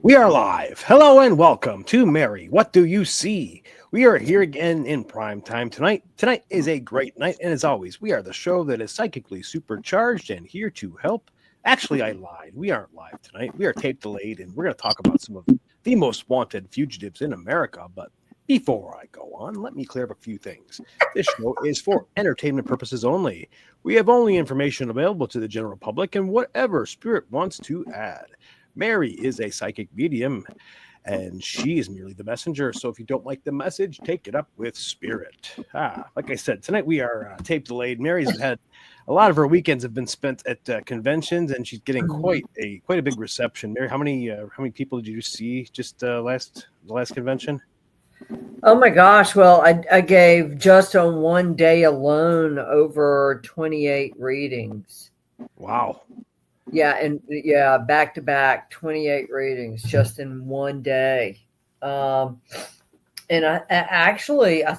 We are live. Hello and welcome to Mary. What do you see? We are here again in prime time tonight. Tonight is a great night, and as always, we are the show that is psychically supercharged and here to help. Actually, I lied. We aren't live tonight. We are tape delayed, and we're going to talk about some of the most wanted fugitives in America. But before I go on, let me clear up a few things. This show is for entertainment purposes only. We have only information available to the general public and whatever spirit wants to add. Mary is a psychic medium, and she is merely the messenger. So if you don't like the message, take it up with spirit. Like I said, tonight we are tape delayed. Mary's had a lot of her weekends have been spent at conventions, and she's getting quite a big reception. Mary, how many people did you see just the last convention? Oh my gosh! Well, I gave just on one day alone over 28 readings. Wow. Yeah, and back to back 28 readings just in one day. And I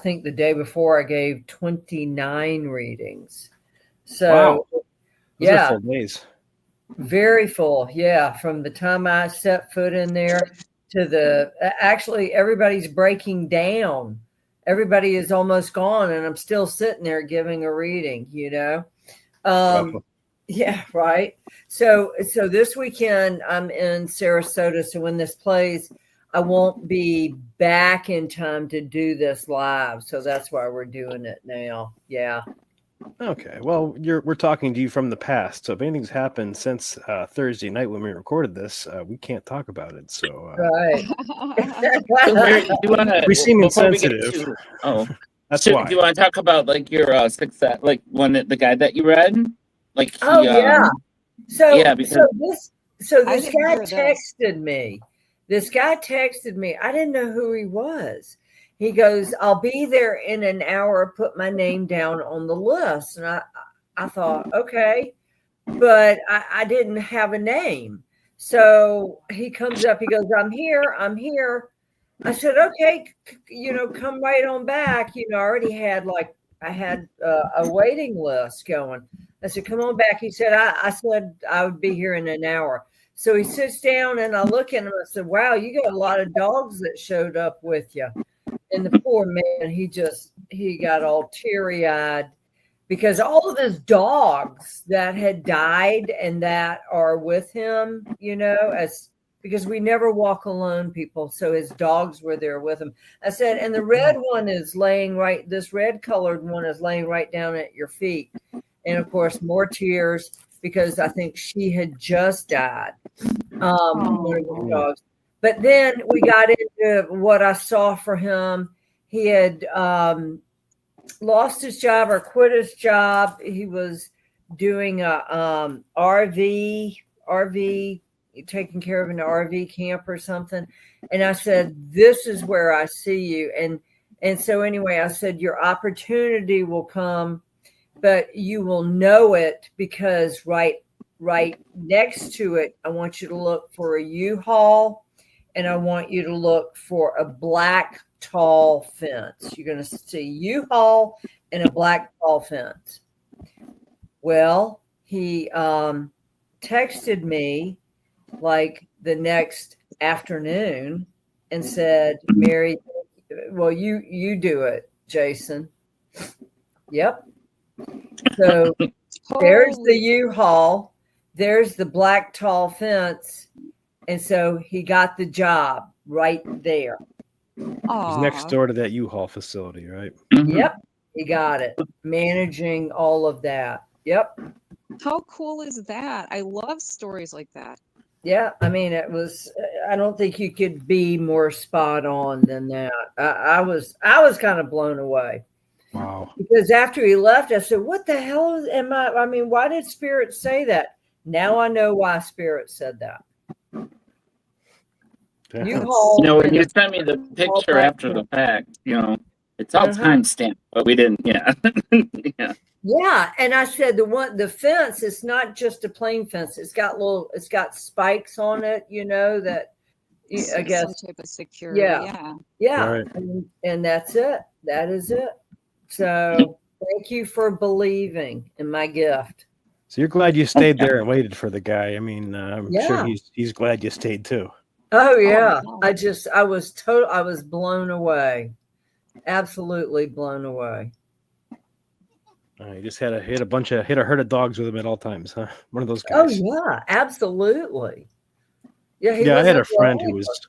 think the day before I gave 29 readings. So wow. Those yeah, are full days. Very full. Yeah, from the time I set foot in there to actually everybody's breaking down. Everybody is almost gone, and I'm still sitting there giving a reading. Yeah, right. So this weekend I'm in Sarasota. So when this plays, I won't be back in time to do this live. So that's why we're doing it now. Yeah. Okay. Well, we're talking to you from the past. So if anything's happened since Thursday night when we recorded this, we can't talk about it. So right. We seem insensitive. That's why. Do you want to talk about like your success, like the guy that you read? Like this guy texted me. This guy texted me. I didn't know who he was. He goes, "I'll be there in an hour. Put my name down on the list." And I thought, okay, but I didn't have a name. So he comes up. He goes, "I'm here. I'm here." I said, "Okay, come right on back." I already had I had a waiting list going. I said, "Come on back." He said, I said I would be here in an hour. So he sits down and I look at him. I said, "Wow, you got a lot of dogs that showed up with you." And the poor man, he got all teary-eyed because all of his dogs that had died and that are with him, because we never walk alone, people. So his dogs were there with him. I said, and the red one is this red colored one is laying right down at your feet. And of course, more tears because I think she had just died. One of the dogs. But then we got into what I saw for him. He had lost his job or quit his job. He was doing a RV, taking care of an RV camp or something. And I said, "This is where I see you." And so anyway, I said, "Your opportunity will come, but you will know it because right next to it, I want you to look for a U-Haul, and I want you to look for a black tall fence. You're going to see U-Haul and a black tall fence." Well, he texted me like the next afternoon and said, "Mary, well, you do it, Jason." Yep. So there's the U-Haul, there's the black tall fence, and so he got the job right there. He's next door to that U-Haul facility, right? Yep, he got it. Managing all of that. Yep. How cool is that? I love stories like that. Yeah, I mean, it was. I don't think you could be more spot on than that. I was kind of blown away. Wow. Because after he left, I said, "What the hell am I? I mean, why did Spirit say that?" Now I know why Spirit said that. When you sent me the picture after the fact, it's all timestamped, but we didn't. Yeah. Yeah, and I said the fence is not just a plain fence. It's got spikes on it. That I guess some type of security. Yeah. Right. And that's it. That is it. So thank you for believing in my gift. So you're glad you stayed there and waited for the guy. I mean, I'm sure he's glad you stayed too. Oh yeah. wow. I was blown away. Absolutely blown away. He just had a hit a herd of dogs with him at all times, huh? One of those Oh guys. yeah, absolutely. Yeah, he Yeah, I had wasn't a friend the who only was,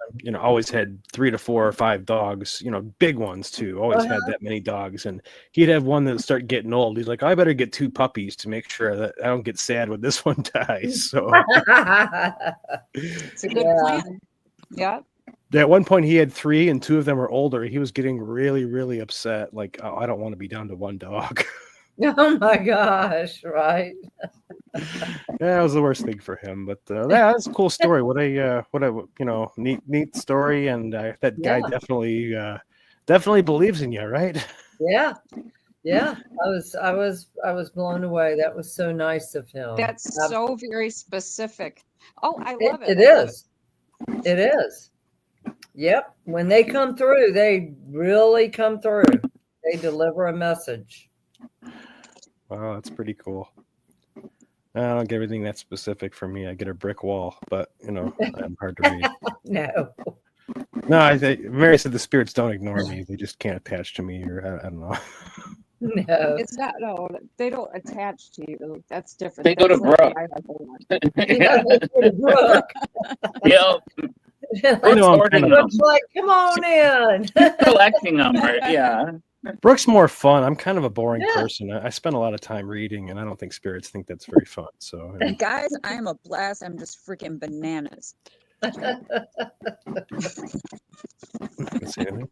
always had 3 to 4 or 5 dogs, big ones too. Always had that many dogs, and he'd have one that would start getting old. He's like, I better get 2 puppies to make sure that I don't get sad when this one dies. So one. It's a good Yeah. plan. Yeah. at one point he had 3 and 2 of them were older. He was getting really, really upset. Like, oh, I don't want to be down to 1 dog. Oh my gosh, right. Yeah, it was the worst thing for him. But yeah, that's a cool story. What a neat story, and that guy Yeah. definitely believes in you, right? Yeah. Yeah. I was blown away. That was so nice of him. That's so very specific. Oh, I love It it. I love is. It is. Yep. When they come through, they really come through. They deliver a message. Wow, that's pretty cool. I don't get everything that specific for me. I get a brick wall, but I'm hard to read. No. No, I think Mary said the spirits don't ignore me; they just can't attach to me, or I don't know. No. It's not, no, they don't attach to you. That's different. They go to That's not Brooke. the I like one. Yeah, they go to Brooke. Yep. I know I'm Sorting kind them, Brooke's like, come on in. collecting them, right? Yeah. Brooke's more fun. I'm kind of a boring Yeah. person. I spend a lot of time reading, and I don't think spirits think that's very fun. So And guys, I am a blast. I'm just freaking bananas. I can say anything.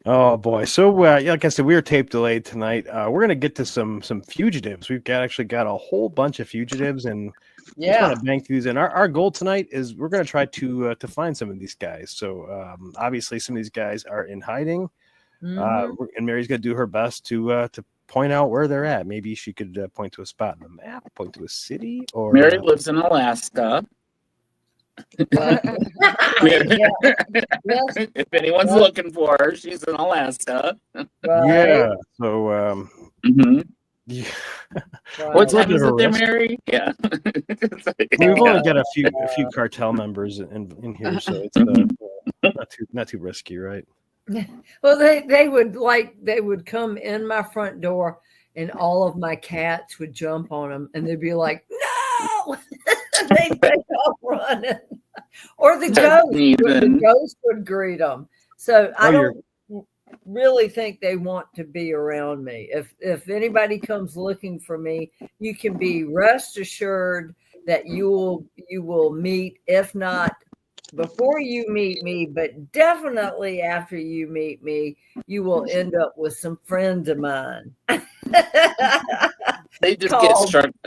Oh boy! So like I said, we are tape delayed tonight. We're gonna get to some fugitives. We've actually got a whole bunch of fugitives, and just Yeah. want to bank through these. And our goal tonight is we're gonna try to find some of these guys. So obviously, some of these guys are in hiding, Mhm. and Mary's gonna do her best to point out where they're at. Maybe she could point to a spot in the map, point to a city, or Mary lives in Alaska. Yeah. Yes. If anyone's looking for her, she's in Alaska. Right. yeah. So Mhm. yeah. Right. What Little time bit is of a it there, risk. Mary? Yeah. We've only got a few cartel members in here, so it's not too risky, right? Well, they would come in my front door, and all of my cats would jump on them, and they'd be like, "No!" They'd take off running, or the ghost would greet them. So I don't really think they want to be around me. If anybody comes looking for me, you can be rest assured that you will meet, if not before you meet me, but definitely after you meet me, you will end up with some friends of mine. They just get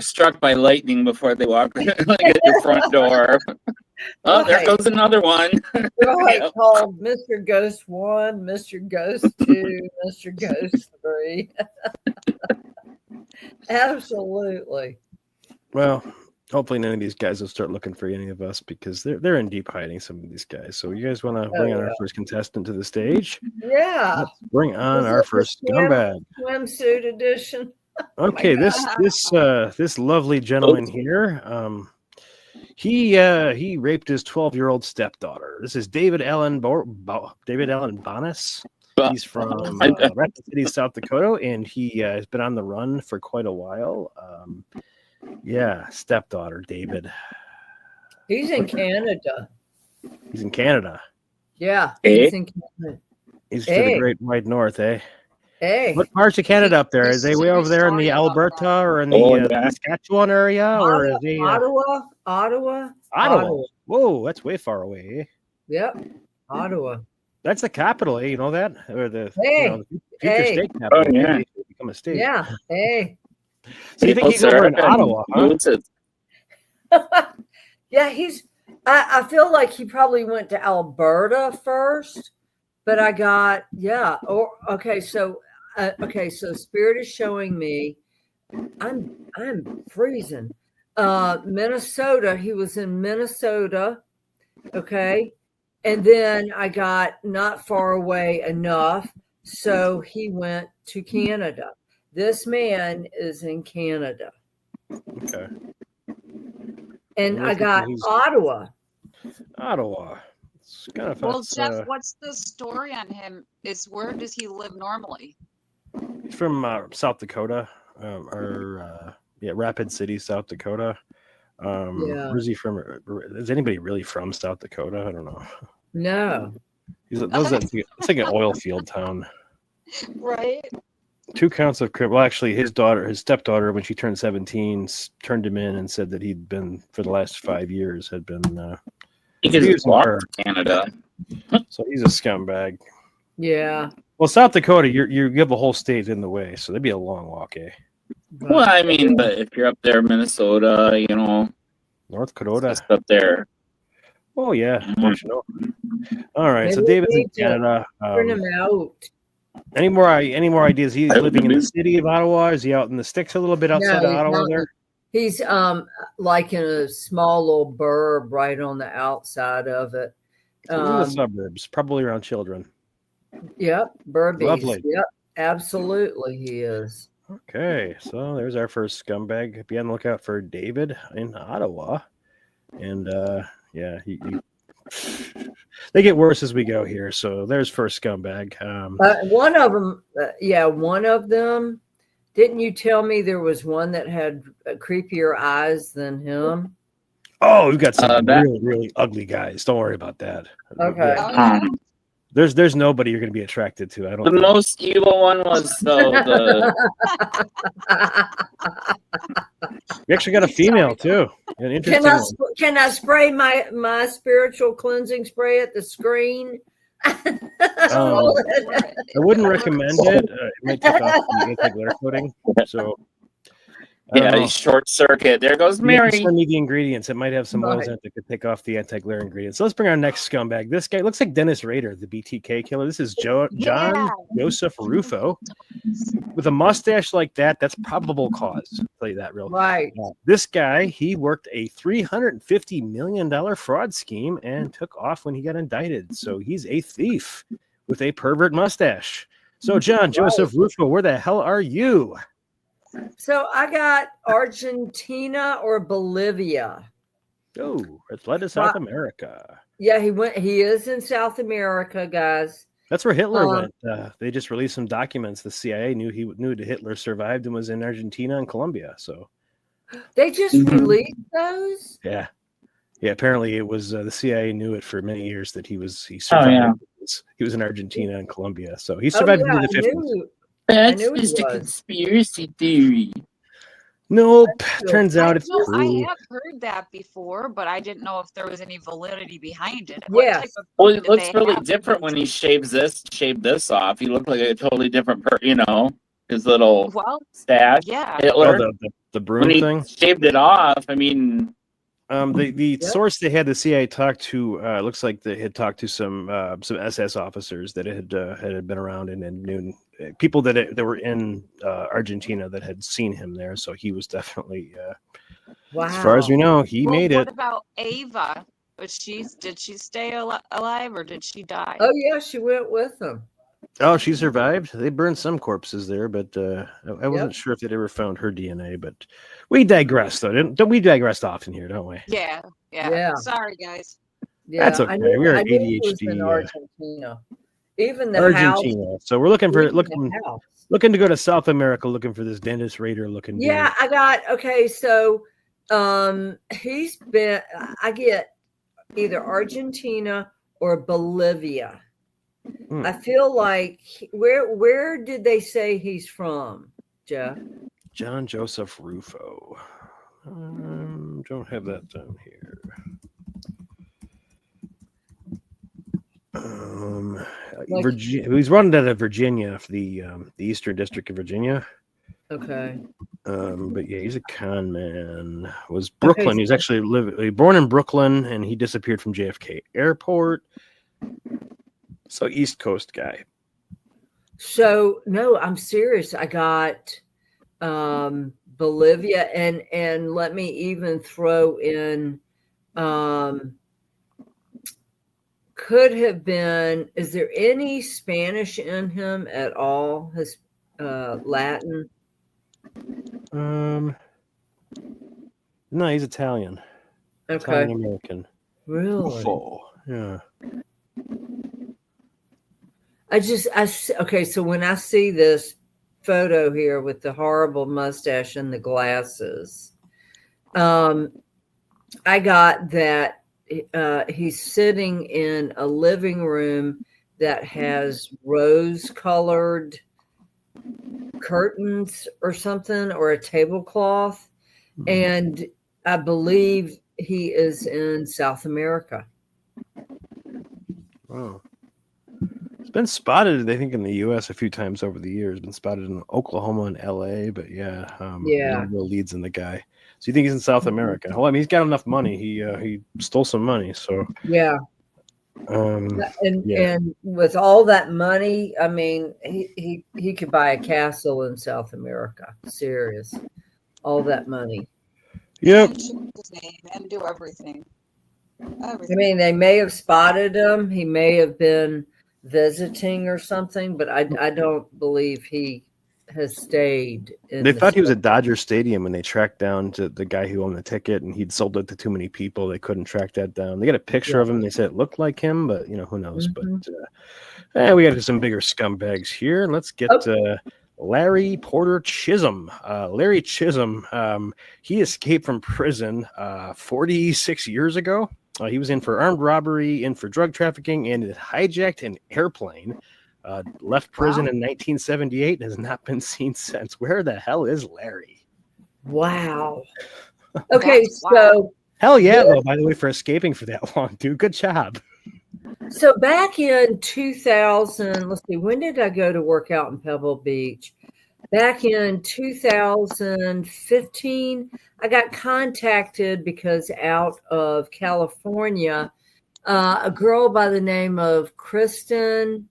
struck by lightning before they walk at your front door. Oh, there Right. goes another one. Right, Yep. called Mr. Ghost 1, Mr. Ghost 2, Mr. Ghost 3. Absolutely. Well, hopefully none of these guys will start looking for any of us because they're in deep hiding. Some of these guys. So you guys want to bring on our first contestant to the stage? Yeah. Let's bring on Is our it the first scumbag. Swimsuit edition. Okay, this lovely gentleman here. He raped his 12-year-old stepdaughter. This is David Allen Bonis. He's from Rapid City, South Dakota, and he has been on the run for quite a while. Yeah, stepdaughter, David. He's in Canada. He's in Canada. Yeah, Hey. he's in Canada. He's to the great wide north, eh? Hey. What parts of Canada up there? Is they way over there in the Alberta or in the Saskatchewan area, or is they Ottawa. Whoa, that's way far away. Eh? Yep, Ottawa. That's the capital, eh? You know that, or the future state capital? Oh, yeah. Become a state. Yeah. Hey. So you think he's over in Ottawa? Huh? Yeah, I feel like he probably went to Alberta first, but I got so Spirit is showing me I'm freezing. Minnesota, he was in Minnesota, okay, and then I got not far away enough, so he went to Canada. This man is in Canada. Okay. And We're I got thinking he's Ottawa. Ottawa. It's kind of Well, it's, Jeff, what's the story on him? Is where does he live normally? he's from South Dakota, Rapid City, South Dakota. Yeah. Where's he from? Is anybody really from South Dakota? I don't know. No. It's like an oil field town. Right. 2 counts of crime. Well, actually, his stepdaughter, when she turned 17, turned him in and said that he'd been, for the last 5 years, had been He could abusing walk her. to Canada. So he's a scumbag. Yeah. Well, South Dakota, you have a whole state in the way, so that'd be a long walk, eh? Well, I mean, but if you're up there, Minnesota, North Dakota. just up there. Oh yeah. Mhm. All right. So Maybe David's we in need to Canada. Turn him out. Any more ideas? He's I would living in the be- city of Ottawa. Is he out in the sticks a little bit outside No, of he's Ottawa not. there? He's like in a small little burb right on the outside of it. He's in the suburbs, probably around Children. Yep, Burbies. Lovely. Yep, absolutely he is. Okay, so there's our first scumbag. Be on the lookout for David in Ottawa, and they get worse as we go here. So there's first scumbag. One of them. Didn't you tell me there was one that had creepier eyes than him? Oh, we've got some that- really, really ugly guys. Don't worry about that. Okay. Oh, yeah. There's nobody you're going to be attracted to. I don't. The think. most evil one was the We actually got a female too. An interesting Can I one. can I spray my spiritual cleansing spray at the screen? I wouldn't recommend it. It might take off the anti-glare coating. So, I don't know. short circuit. There goes You have to Mary. send me the ingredients. It might have some oils Right. in it that could take off the anti-glare ingredients. So let's bring our next scumbag. This guy looks like Dennis Rader, the BTK killer. This is John Yeah. Joseph Rufo. With a mustache like that, that's probable cause. I'll tell you that real. Right. This guy, he worked a $350 million fraud scheme and took off when he got indicted. So he's a thief with a pervert mustache. So John Joseph Rufo, where the hell are you? So I got Argentina or Bolivia. Oh, it's led to South America. Yeah, he is in South America, guys. That's where Hitler Um, went. They just released some documents. The CIA knew that Hitler survived and was in Argentina and Colombia. So They just Mhm. released those. yeah. Apparently it was the CIA knew it for many years that he survived. Oh, yeah. He was in Argentina and Colombia, so he Oh, survived yeah, into the I 50s. knew. That's knew he just a was. conspiracy theory. Nope. good. Turns out it's No, I true. have heard that before, but I didn't know if there was any validity behind it. Yes. type of Well, thing it did looks they really have? different when he shaved this off. He looked like a totally different his little Well, stash. yeah. Oh, Hitler. the When broom he thing. shaved it off, I mean, The Yep. source they had the CIA talk to looks like they had talked to some SS officers that had been around and knew people that were in Argentina that had seen him there. So he was definitely, Wow. as far as we know, he Well, made what it. about Ava? Did she stay alive or did she die? Oh yeah, she went with him. Oh, she survived. They burned some corpses there, but I wasn't sure if they'd ever found her DNA. But we digress, though. Don't we digress often here, don't we? Yeah. Yeah. Sorry, guys. Yeah, That's okay. We're I knew he was ADHD, in Argentina. Even the house. Argentina. So we're looking even the looking house. to go to South America, looking for this Dennis Rader looking. dude. Yeah, I got okay. So, he's been. I get either Argentina or Bolivia. Hmm. I feel like where did they say he's from, Jeff? John Joseph Rufo. Don't have that down here. Virginia. He's running out of Virginia, the Eastern District of Virginia. Okay. But yeah, he's a con man. Was Brooklyn? so- He's actually born in Brooklyn, and he disappeared from JFK Airport. So East Coast guy. So no, I'm serious. I got Bolivia and let me even throw in could have been, is there any Spanish in him at all? His Latin? No, he's Italian. Okay. Italian American. Really? Buffo. Yeah. Okay, so when I see this photo here with the horrible mustache and the glasses, I got that he's sitting in a living room that has rose-colored curtains or something, or a tablecloth, and I believe he is in South America. Oh. It's been spotted, I think, in the U.S. a few times over the years. Been spotted in Oklahoma and L.A., but yeah, no real leads in the guy. So you think he's in South America? Well, I mean, he's got enough money. He stole some money, so Yeah. And with all that money, I mean, he could buy a castle in South America. Serious, all that money. Yep. And change his name and do everything. I mean, they may have spotted him. He may have been visiting or something, but I don't believe he has stayed. They thought he was at Dodger Stadium, and they tracked down to the guy who owned the ticket, and he'd sold it to too many people. They couldn't track that down. They got a picture of him. They said it looked like him, but who knows? But we got some bigger scumbags here. Let's get Larry Porter Chisholm. Larry Chisholm, he escaped from prison 46 years ago. He was in for armed robbery, in for drug trafficking, and had hijacked an airplane. Left prison in 1978 and has not been seen since. Where the hell is Larry? Wow. Okay, so hell yeah, though, by the way, for escaping for that long, dude. Good job. So back in 2000, let's see, when did I go to work out in Pebble Beach? Back in 2015, I got contacted because out of California, a girl by the name of Kristen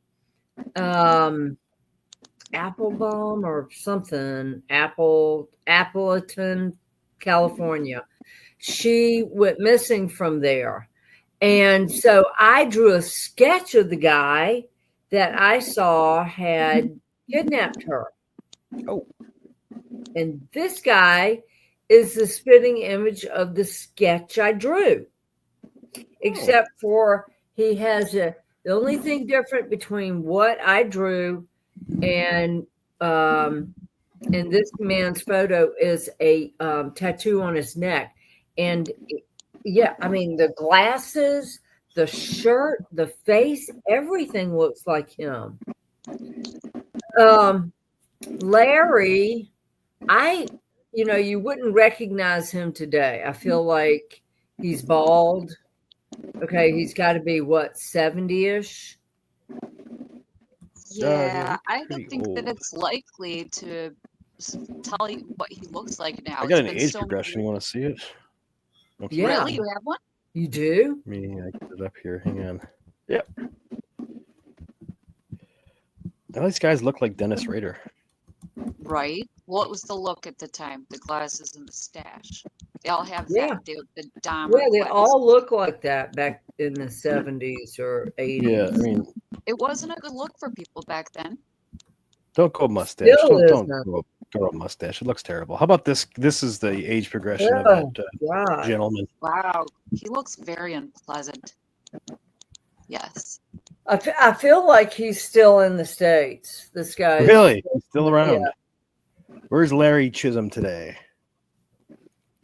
Applebaum or something, Appleton, California. She went missing from there. And so I drew a sketch of the guy that I saw had kidnapped her. Oh. And this guy is the spitting image of the sketch I drew. Except for he has the only thing different between what I drew and this man's photo is a tattoo on his neck. And yeah, I mean, the glasses, the shirt, the face, everything looks like him. Larry, you wouldn't recognize him today. I feel like he's bald. Okay, he's got to be, 70-ish? Yeah, I don't think that it's likely to tell you what he looks like now. I got an age progression. You want to see it? Yeah. Really? You have one? You do? I get it up here. Hang on. Yep. All these guys look like Dennis Rader. Right. What was the look at the time? The glasses and the stash. They all have that. The Dahmer. Yeah, they all look like that back in the 70s or 80s. Yeah, I mean, it wasn't a good look for people back then. Don't go mustache. Don't grow a mustache. It looks terrible. How about this? This is the age progression of that gentleman. Wow, he looks very unpleasant. Yes. I feel like he's still in the States. This guy. Really? He's still around. Yeah. Where's Larry Chisholm today?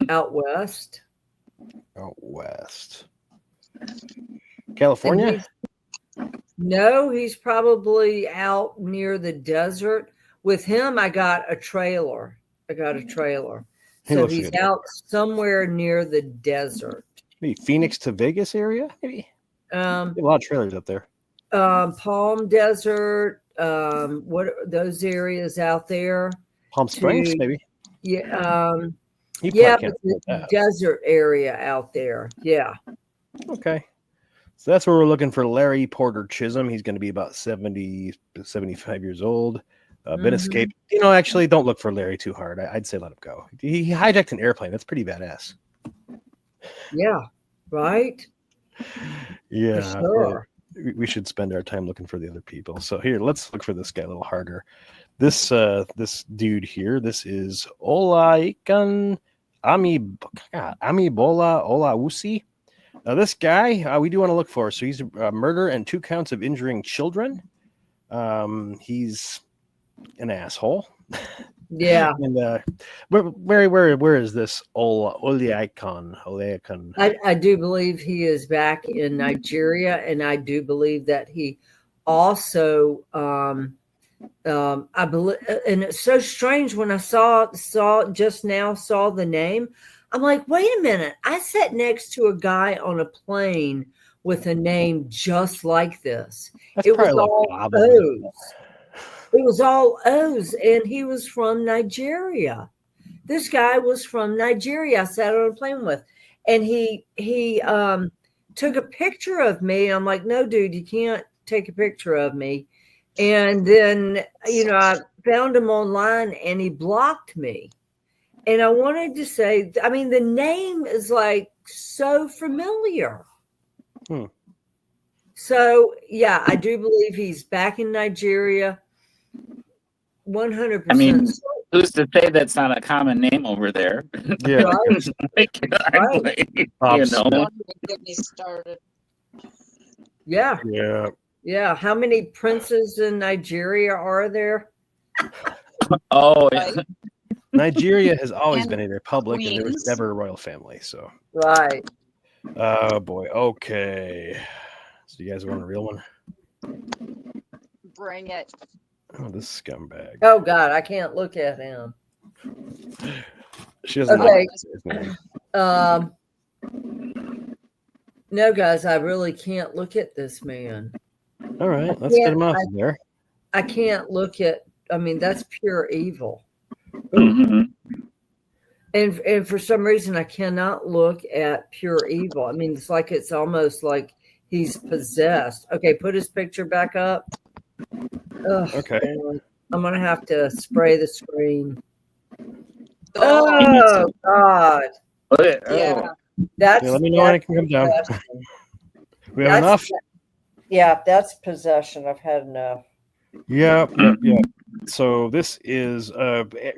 Out west. Out west. California? No, he's probably out near the desert. With him, I got a trailer. So he's out somewhere near the desert. Maybe Phoenix to Vegas area? Maybe. A lot of trailers up there. Palm Desert. What are those areas out there? Palm Springs, maybe. Yeah. But the desert area out there. Yeah. Okay. So that's where we're looking for Larry Porter Chisholm. He's going to be about 70, 75 years old. Been escaped. Actually, don't look for Larry too hard. I'd say let him go. He hijacked an airplane. That's pretty badass. Yeah. Right? Yeah. For sure. We should spend our time looking for the other people. So here, let's look for this guy a little harder. This dude here, this is Olaikan Amibola Olawusi. Now, this guy, we do want to look for. So he's murder and 2 counts of injuring children. He's an asshole. Yeah. And where is this Oleakon? I do believe he is back in Nigeria, and I do believe that he also I believe, and it's so strange when I saw the name. I'm like, wait a minute. I sat next to a guy on a plane with a name just like this. That's It was probably like all Bob. O's. It was all O's, and he was from Nigeria. This guy was from Nigeria. I sat on a plane with, and he took a picture of me. I'm like, no, dude, you can't take a picture of me. And then, I found him online, and he blocked me. And I wanted to say, I mean, the name is like so familiar. So, yeah, I do believe he's back in Nigeria. 100%. I mean, who's to say that's not a common name over there? Yeah. Don't get me started. Yeah. Yeah. Yeah. How many princes in Nigeria are there? Oh, Right. yeah. Nigeria has always And been a republic, and there was queens. never a royal family. So, Right. oh boy. Okay. So you guys want a real one? Bring it. Oh, this scumbag. Oh, God, I can't look at him. She doesn't Okay. know his name. No, guys, I really can't look at this man. All right, let's get him off of there. I can't look at, I mean, that's pure evil. Mhm. And for some reason, I cannot look at pure evil. I mean, it's almost like he's possessed. Okay, put his picture back up. Ugh, Okay. man. I'm going to have to spray the screen. Oh, Oh, God. yeah. That's, Yeah, let me know when I can come down. possession. We have enough? Yeah, that's possession. I've had enough. Yep. So this is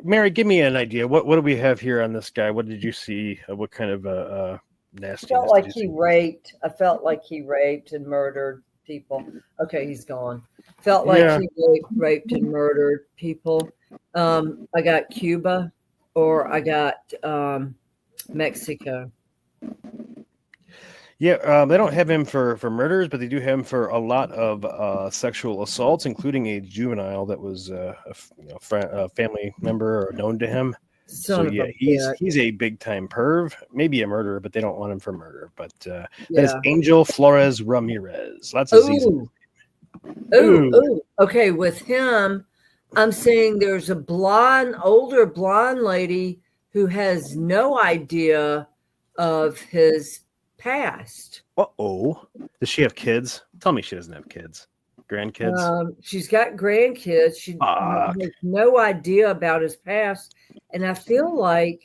Mary, give me an idea. What do we have here on this guy? What did you see? What kind of nasty? I felt like he raped. I felt like he raped and murdered people. Okay, he's gone. Felt like Yeah. he raped and murdered people. I got Cuba, or I got Mexico. Yeah, they don't have him for murders, but they do have him for a lot of sexual assaults, including a juvenile that was a family member or known to him. Son of yeah, a bitch. he's a big time perv, maybe a murderer, but they don't want him for murder. But that is Yeah. Angel Flores Ramirez. That's a Z. Ooh. Okay, with him, I'm saying there's a older blonde lady who has no idea of his past. Uh-oh. Does she have kids? Tell me she doesn't have kids. Grandkids? She's got grandkids. She Fuck. has no idea about his past, and I feel like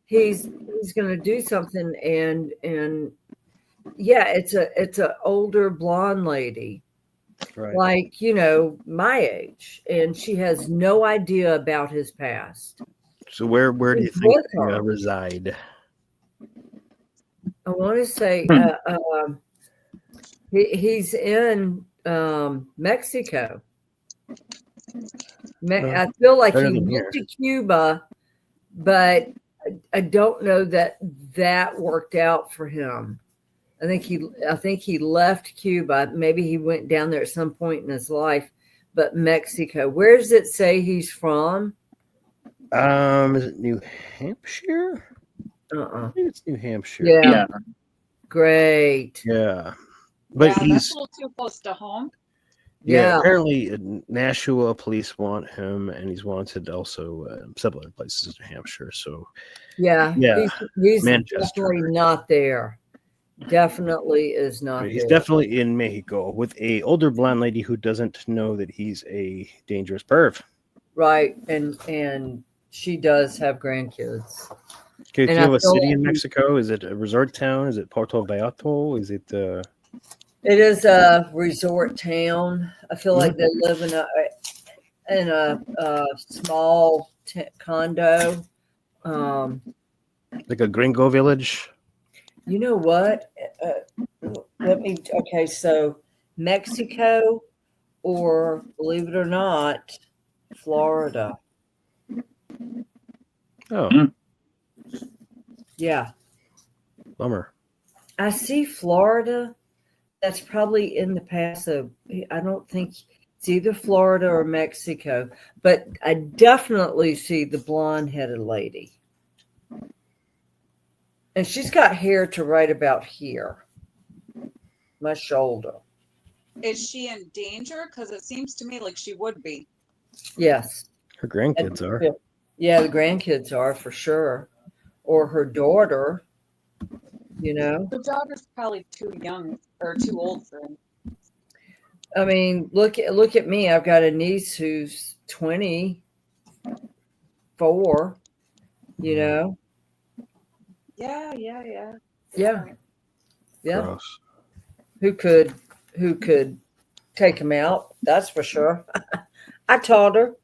he's going to do something. And yeah, it's a older blonde lady, Right. like my age, and she has no idea about his past. So where do you He's think with they her. reside? I want to say he's in Mexico. I feel like better he than went to Cuba, but I don't know that worked out for him. I think he left Cuba. Maybe he went down there at some point in his life, but Mexico. Where does it say he's from? Is it New Hampshire? I think it's New Hampshire. Yeah. Yeah. Great. Yeah. But Yeah, that's he's a little too close to home. Yeah. apparently Nashua police want him, and he's wanted also several other places in New Hampshire. So Yeah. Yeah. He's Manchester. definitely not there. Definitely is not he's there. definitely in Mexico with a older blonde lady who doesn't know that he's a dangerous perv. Right. And she does have grandkids. Okay, do And you I have a feel city like in Mexico? Is it a resort town? Is it Puerto Vallarta? Is it It is a resort town. I feel like they live in a small condo Like a gringo village. You know what? Okay, so Mexico or, believe it or not, Florida. Oh, Yeah. bummer. I see Florida. That's probably in the past. So I don't think it's either Florida or Mexico, but I definitely see the blonde-headed lady. And she's got hair to right about here, my shoulder. Is she in danger? Because it seems to me like she would be. Yes. Her grandkids are. Yeah, the grandkids are for sure. Or her daughter, you know. The daughter's probably too young or too old for him. I mean, look at me. I've got a niece who's 24, you know. Yeah. Yeah. Yeah. Gross. Who could take him out? That's for sure. I taught her.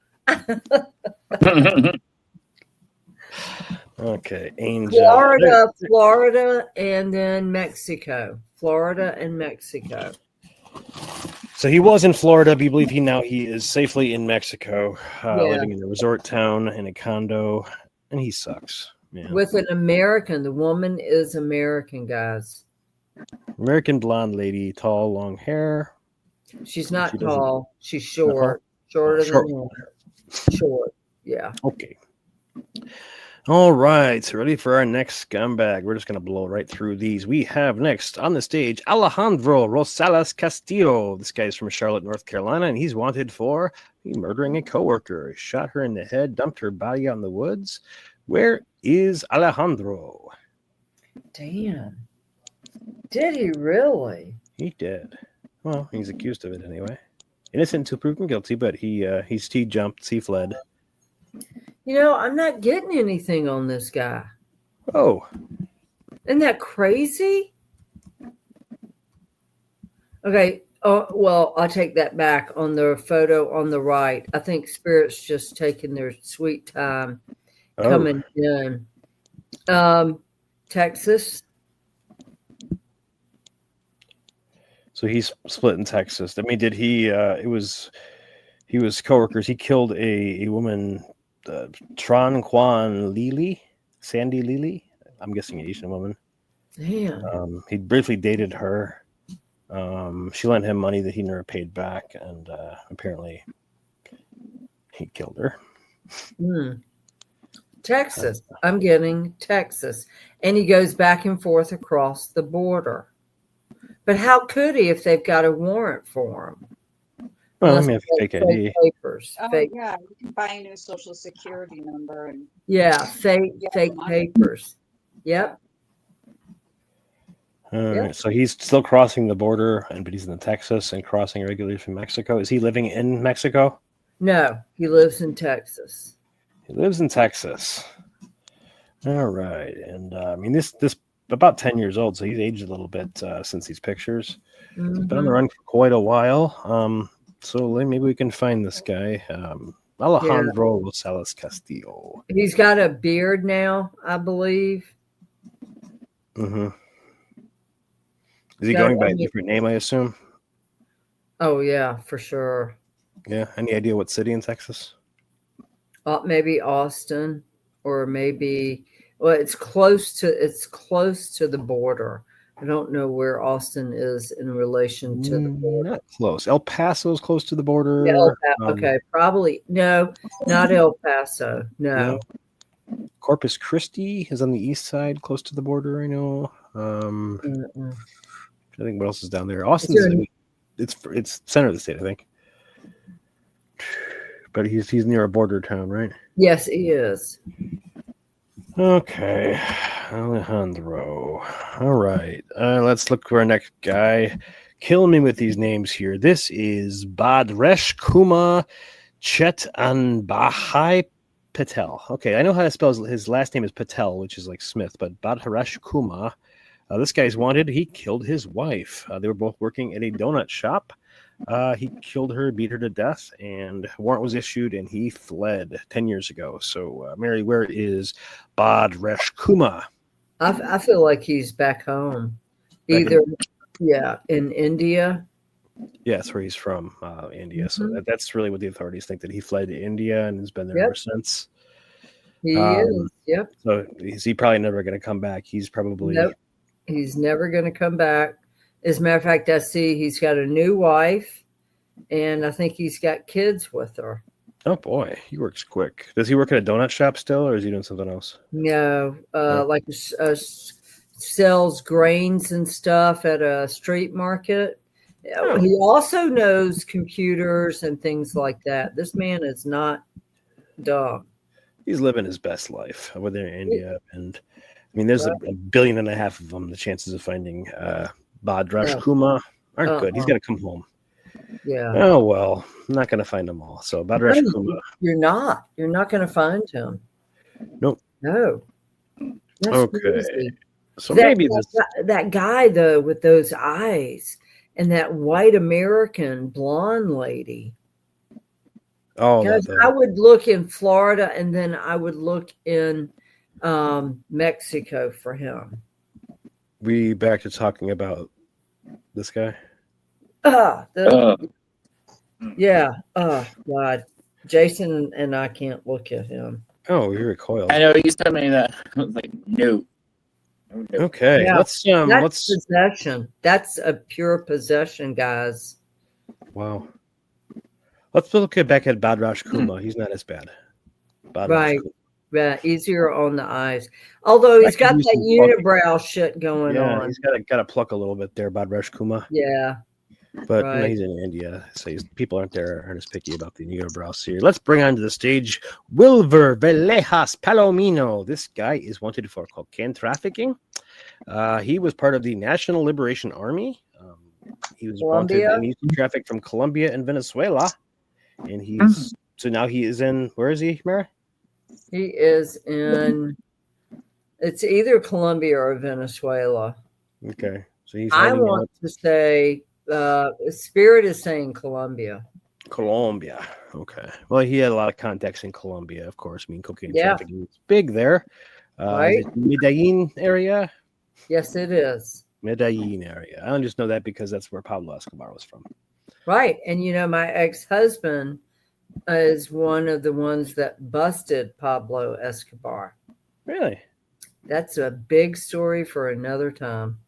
Okay, Angel. Florida, and then Mexico. Florida and Mexico. So he was in Florida, but you believe he is safely in Mexico, Yeah. living in a resort town in a condo, and he sucks. Yeah. With an American. The woman is American, guys. American blonde lady, tall, long hair. She's not She doesn't- tall. She's short. Shorter Short. than him. Short. Yeah. Okay. All right, so ready for our next scumbag. We're just going to blow right through these. We have next on the stage Alejandro Rosales Castillo. This guy's from Charlotte, North Carolina, and he's wanted for murdering a coworker. Shot her in the head, dumped her body on the woods. Where is Alejandro? Damn. Did he really? He did. Well, he's accused of it anyway. Innocent until proven guilty, but he jumped, he fled. You know, I'm not getting anything on this guy. Oh, Isn't that crazy? Okay. Oh, well, I'll take that back. On the photo on the right, I think Spirit's just taking their sweet time coming in. Texas. So he's split in Texas. I mean, did he? He was coworkers. He killed a woman, Tran Quan Lili, Sandy Lili. I'm guessing an Asian woman. Damn. He briefly dated her. She lent him money that he never paid back, and apparently he killed her. Texas. I'm getting Texas. And he goes back and forth across the border. But how could he if they've got a warrant for him? Well, I Unless mean, if fake fake ID. papers. Oh, Fake, yeah. You can buy a new social security number and yeah, fake papers. Yep. All right, so he's still crossing the border, but he's in Texas and crossing regularly from Mexico. Is he living in Mexico? No, he lives in Texas. He lives in Texas. All right, and I mean this about 10 years old, so he's aged a little bit since these pictures. He's been on the run for quite a while. So maybe we can find this guy, Alejandro Rosales Castillo. He's got a beard now, I believe. Mm-hmm. Is he going by a different name, I assume? Oh, yeah, for sure. Yeah. Any idea what city in Texas? Maybe Austin, or maybe, well, it's close to the border. I don't know where Austin is in relation to the border. Not close. El Paso is close to the border. Yeah, okay, probably. No, not El Paso. No. Corpus Christi is on the east side, close to the border, I know. I think what else is down there? Austin's it's center of the state, I think. But he's near a border town, right? Yes, he is. Okay, Alejandro. All right, let's look for our next guy. Kill me with these names here. This is Badresh Kuma Chetanbhai Patel. Okay, I know how to spell his last name is Patel, which is like Smith, but Badresh Kuma. This guy's wanted. He killed his wife. They were both working at a donut shop. He killed her, beat her to death, and a warrant was issued, and he fled 10 years ago. So, Mary, where is Bhadresh Kumar? I feel like he's back home, Back in- either in India. Yeah, that's where he's from, India. So Mhm. that's really what the authorities think, that he fled to India and has been there Yep. ever since. He Um, is. Yep. So is he probably never going to come back? He's probably Nope. He's never going to come back. As a matter of fact, I see he's got a new wife, and I think he's got kids with her. Oh boy, he works quick. Does he work at a donut shop still, or is he doing something else? No, No. like sells grains and stuff at a street market. Oh. He also knows computers and things like that. This man is not dumb. He's living his best life over there in India, and I mean, there's a 1.5 billion of them. The chances of finding Bhadresh Yeah. Kumar aren't good. He's Uh-uh. got to come home. Yeah. Oh well, I'm not going to find them all. So Bhadresh No, Kumar. You're not. You're not going to find him. Nope. No. That's Okay. crazy. So that, maybe this. that guy though with those eyes and that white American blonde lady. Oh, Guys, I would look in Florida and then I would look in Mexico for him. we back to talking about this guy. Yeah. Oh God. Jason and I can't look at him. Oh, you recoiled. I know you told me that. I was like, no. No. Okay, Yeah. let's That's possession. That's a pure possession, guys. wow. Let's look back at Bhadresh Kumar. He's not as bad. Bhadresh Right. Kumar. Yeah, easier on the eyes. Although he's I got could use that some unibrow shit going Yeah, on. he's got to pluck a little bit there, Bhadresh Kumar. Yeah. But Right. he's in India, so people aren't as picky about the unibrows here. Let's bring onto the stage Wilver Villejas Palomino. This guy is wanted for cocaine trafficking. He was part of the National Liberation Army. He was wanted Colombia? and he used to traffic from Colombia and Venezuela. And he's so now he is in, where is he, Mara? He is in, it's either Colombia or Venezuela. Okay, so he's I hiding want out to say, Spirit is saying Colombia. Colombia. Okay, well, he had a lot of contacts in Colombia, of course. I mean, cocaine Yeah. trafficking is big there. Right. Is it Medellin area? Yes, it is. Medellin area. I don't just know that because that's where Pablo Escobar was from. Right. And you know, my ex-husband is one of the ones that busted Pablo Escobar. Really? That's a big story for another time.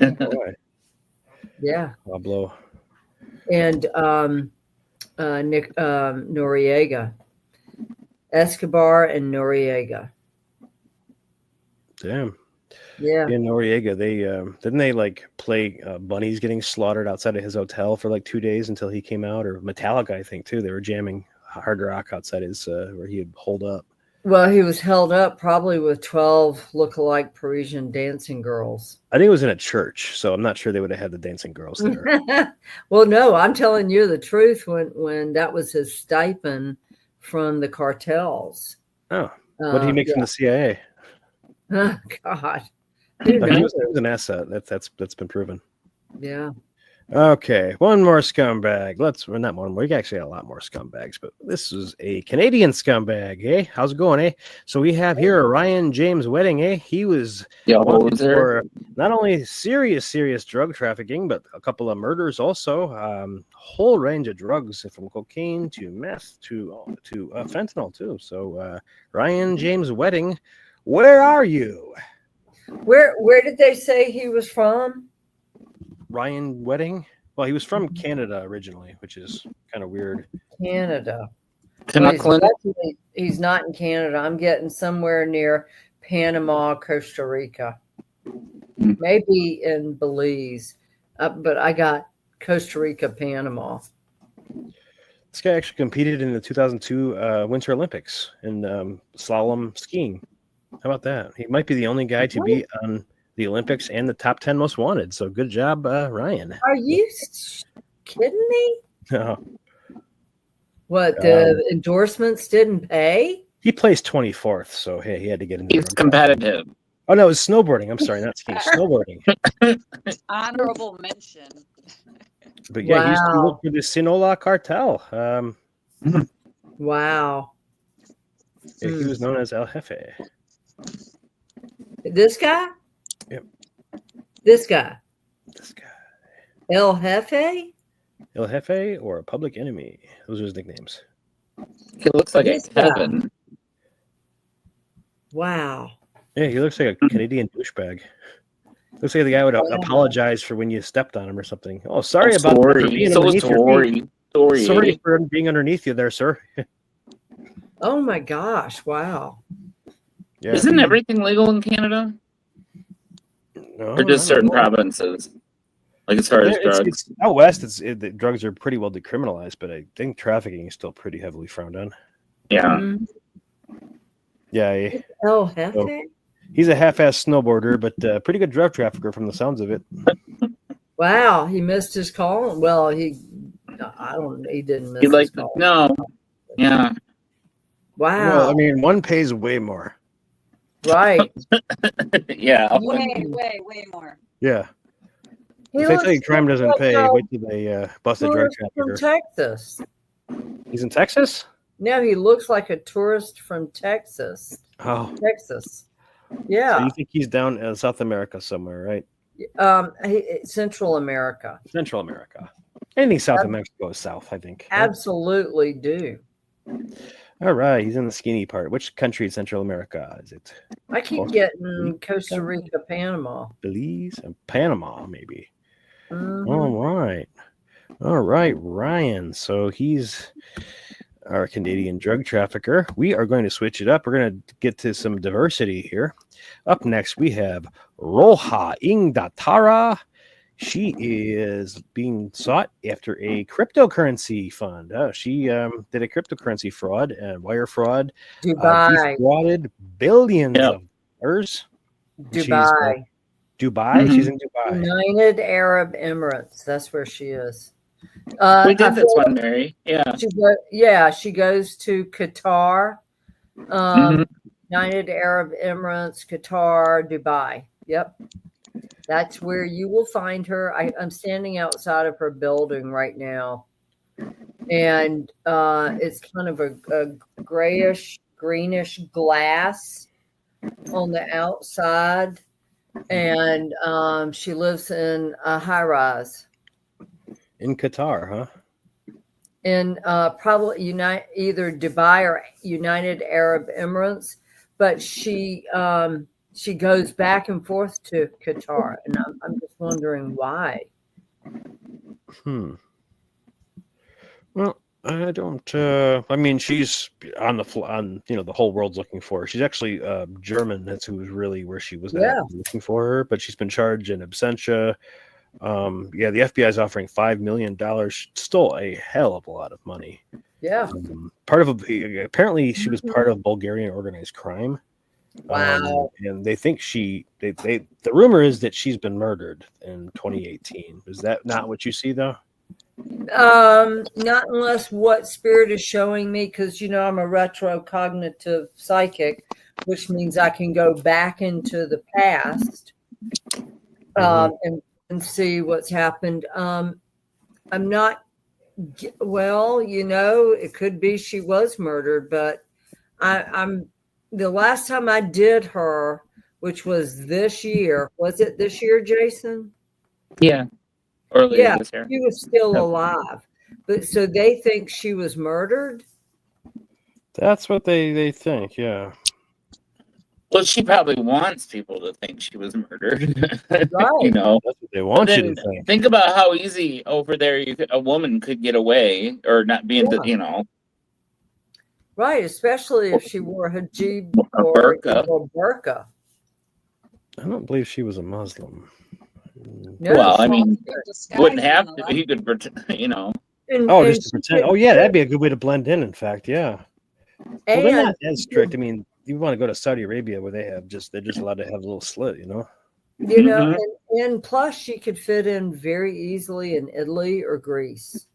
Boy, Yeah. Pablo. And Nick Noriega. Escobar and Noriega. Damn. Yeah. In Noriega, they didn't they like play bunnies getting slaughtered outside of his hotel for like 2 days until he came out, or Metallica, I think too. They were jamming hard rock outside his where he had holed up. Well, he was held up probably with 12 lookalike Parisian dancing girls. I think it was in a church, so I'm not sure they would have had the dancing girls there. Well, no, I'm telling you the truth. When that was his stipend from the cartels. Oh, what did he make from the CIA? Oh, God. Who He knows? was an asset. That's been proven. Yeah. Okay, one more scumbag. Not one more. We actually got a lot more scumbags, but this is a Canadian scumbag. Eh? How's it going? Eh? So we have here Ryan James Wedding. Eh? He was wanted for not only serious drug trafficking, but a couple of murders also. Whole range of drugs from cocaine to meth to fentanyl too. So Ryan James Wedding, where are you? Where did they say he was from? Ryan Wedding? Well, he was from Canada originally, which is kind of weird. Canada. Canuckland. He's not in Canada. I'm getting somewhere near Panama, Costa Rica. Maybe in Belize. But I got Costa Rica, Panama. This guy actually competed in the 2002 Winter Olympics in slalom skiing. How about that? He might be the only guy to be on the Olympics and the top 10 most wanted. So good job, Ryan. Are you kidding me? No. What, the endorsements didn't pay? He placed 24th, so hey, he had to get in. He's competitive. Oh no, it was snowboarding. I'm sorry, not skiing. Snowboarding. Honorable mention. But yeah, he used to Wow. work for the Sinaloa cartel. Wow. Yeah, he was known as El Jefe. This guy? Yep. This guy. This guy. El Jefe? El Jefe or Public Enemy. Those are his nicknames. He looks like a This guy. Kevin. Wow. Yeah, he looks like a Canadian douchebag. Looks like the guy would apologize for when you stepped on him or something. Oh, sorry about that for being underneath your feet. Sorry for being underneath you there, sir. Oh my gosh. Wow. Yeah. Isn't everything legal in Canada? No, Or just certain provinces? Like as far as drugs? It's out west. The drugs are pretty well decriminalized, but I think trafficking is still pretty heavily frowned on. Yeah. Mhm. Yeah, El Jefe? he's a half-ass snowboarder, but pretty good drug trafficker from the sounds of it. Wow. He missed his call. Well, he didn't miss He like his call. no. Yeah. Wow. Well, I mean, one pays way more. Right. Yeah. Way more. Yeah. He If they looks tell you crime doesn't like pay, a wait till they bust a drug tourist from trafficker. Texas. He's in Texas? No, he looks like a tourist from Texas. Oh, Texas. so Yeah. you think he's down in South America somewhere, right? Central America. Central America. Anything south of Mexico is south, I think. right? Absolutely do. All right, he's in the skinny part. Which country in Central America is it? I keep getting Costa Rica, Panama. Belize and Panama, maybe. Mhm. All right, Ryan. So he's our Canadian drug trafficker. We are going to switch it up. We're going to get to some diversity here. Up next, we have Roja Ingdatara. She is being sought after a cryptocurrency fund. She did a cryptocurrency fraud and wire fraud. Dubai. Defrauded billions Yep. of dollars. Dubai. Dubai. Mhm. She's in Dubai. United Arab Emirates. That's where she is. We I did this feel one, Mary. Yeah. she goes to Qatar, Mhm. United Arab Emirates, Qatar, Dubai. Yep. That's where you will find her. I'm standing outside of her building right now. And it's kind of a grayish, greenish glass on the outside. And she lives in a high rise. In Qatar, huh? In probably either Dubai or United Arab Emirates, but she goes back and forth to Qatar, and I'm just wondering why. Well, I don't. I mean, she's on the whole world's looking for her. She's actually German. That's who's really where she was at, looking for her. But she's been charged in absentia. The FBI is offering $5 million. Still a hell of a lot of money. Yeah. Apparently she was part of Bulgarian organized crime. Wow. And they think the rumor is that she's been murdered in 2018. Is that not what you see though? Not unless what spirit is showing me, because I'm a retrocognitive psychic, which means I can go back into the past and see what's happened. I'm not. Well, it could be she was murdered, but I'm. The last time I did her, which was this year, was it this year, Jason? Yeah. Earlier this year. She was still alive. But so they think she was murdered? That's what they think, yeah. Well, she probably wants people to think she was murdered. Right. That's what they want you to think. Think about how easy over there a woman could get away or not being, Right, especially if she wore a hijab A or burqa. a burqa. I don't believe she was a Muslim. No, Well, I mean, Disguise wouldn't have and to. all He could pretend, Just to pretend. Oh, yeah, that'd be a good way to blend in, in fact, yeah. Well, they're And not as strict. I mean, you want to go to Saudi Arabia where they're just allowed to have a little slit, and plus she could fit in very easily in Italy or Greece.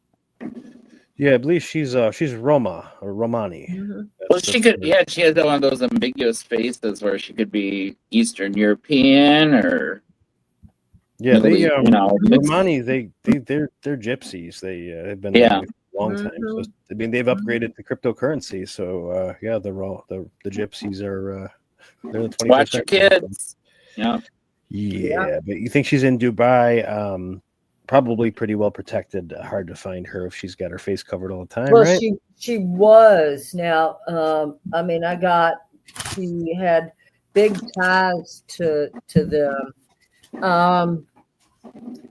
Yeah, I believe she's Roma or Romani. Mhm. Well, she could. Yeah, she has one of those ambiguous faces where she could be Eastern European or Yeah, they you know, it's- Romani, they're gypsies. They've been Yeah. there for a long time. So, I mean, they've upgraded to cryptocurrency. So yeah, the gypsies are they're the 21st watch your century. kids. Yeah. Yeah, but you think she's in Dubai? Probably pretty well protected. Hard to find her if she's got her face covered all the time, Well, right? she was. Now, I mean, she had big ties to them.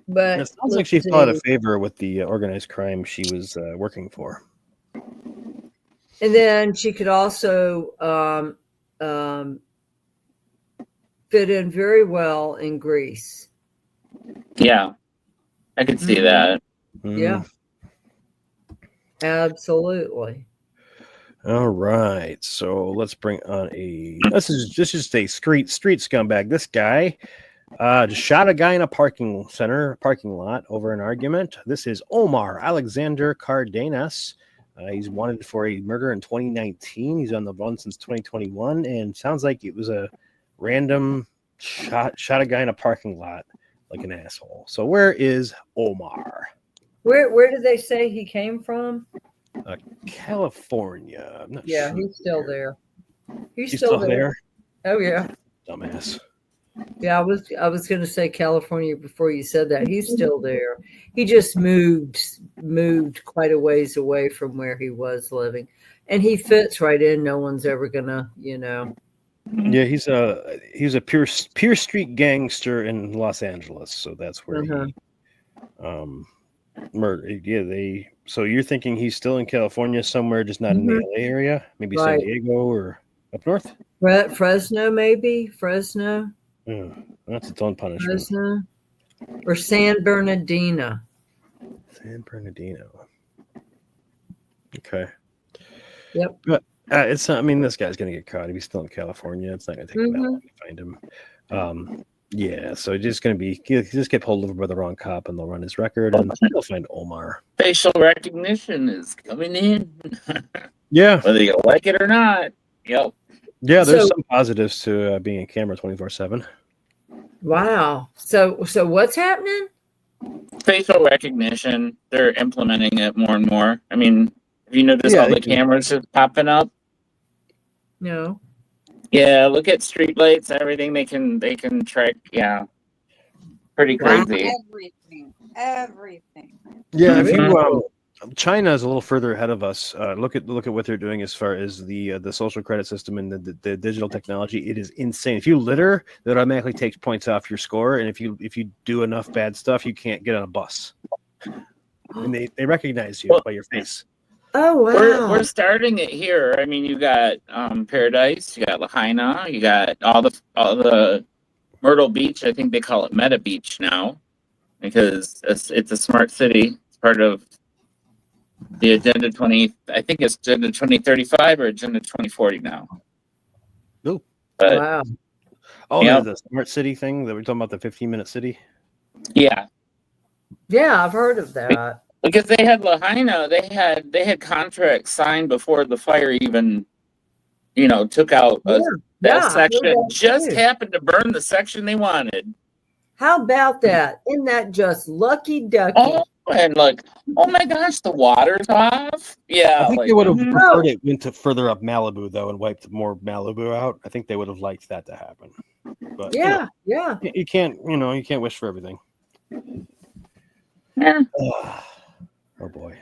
But It sounds like she fell out of favor with the organized crime she was working for. And then she could also fit in very well in Greece. Yeah. I could see that. Yeah. Absolutely. All right. So let's bring on this is just a street scumbag. This guy just shot a guy in a parking lot over an argument. This is Omar Alexander Cardenas. He's wanted for a murder in 2019. He's on the run since 2021, and sounds like it was a random shot a guy in a parking lot like an asshole. So where is Omar? Where did they say he came from? California. I'm not Yeah, sure. he's still there. He's still there. Oh yeah. Dumbass. Yeah, I was going to say California before you said that. He's still there. He just moved quite a ways away from where he was living, and he fits right in. No one's ever gonna, Yeah, he's a pure street gangster in Los Angeles, so that's where he murdered. Yeah, so you're thinking he's still in California somewhere, just not in the LA area, maybe San Diego or up north. Fresno, maybe Fresno. That's its own punishment. Fresno or San Bernardino. San Bernardino. Okay. Yep. But it's not. I mean, this guy's gonna get caught. If he's still in California, it's not gonna take him that long to find him. Yeah. So he'll just get pulled over by the wrong cop, and they'll run his record, and they'll find Omar. Facial recognition is coming in. Yeah. Whether you like it or not. Yep. Yeah, there's some positives to being a camera 24/7. Wow. So what's happening? Facial recognition. They're implementing it more and more. I mean, have you noticed all the cameras are popping up? No. Yeah, look at streetlights and everything. They can track. Yeah, pretty crazy. Everything. Yeah, if you China is a little further ahead of us. Look at what they're doing as far as the social credit system and the digital technology. It is insane. If you litter, that automatically takes points off your score, and if you do enough bad stuff, you can't get on a bus. And they recognize you by your face. Oh wow! We're starting it here. I mean, you got Paradise, you got Lahaina, you got all the Myrtle Beach. I think they call it Meta Beach now because it's a smart city. It's part of the Agenda 20. I think it's Agenda 2035 or Agenda 2040 now. Nope. But, wow. Oh, the smart city thing that we're talking about, the 15-minute city. Yeah. Yeah, I've heard of that. Because they had Lahaina, they had contracts signed before the fire even, took out that section. Just happened to burn the section they wanted. How about that? Isn't that just lucky ducky? Oh, and oh my gosh, the water's off. Yeah, I think they would have preferred it went to further up Malibu though and wiped more Malibu out. I think they would have liked that to happen. But yeah. You can't, you can't wish for everything. Yeah. Oh boy.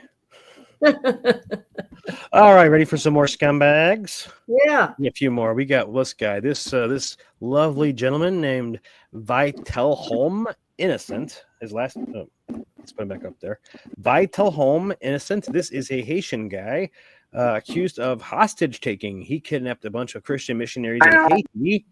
All right, ready for some more scumbags? Yeah. A few more. We got this guy, this lovely gentleman named Vitelholm Innocent. His last let's put him back up there. Vitelholm Innocent. This is a Haitian guy accused of hostage taking. He kidnapped a bunch of Christian missionaries in Haiti.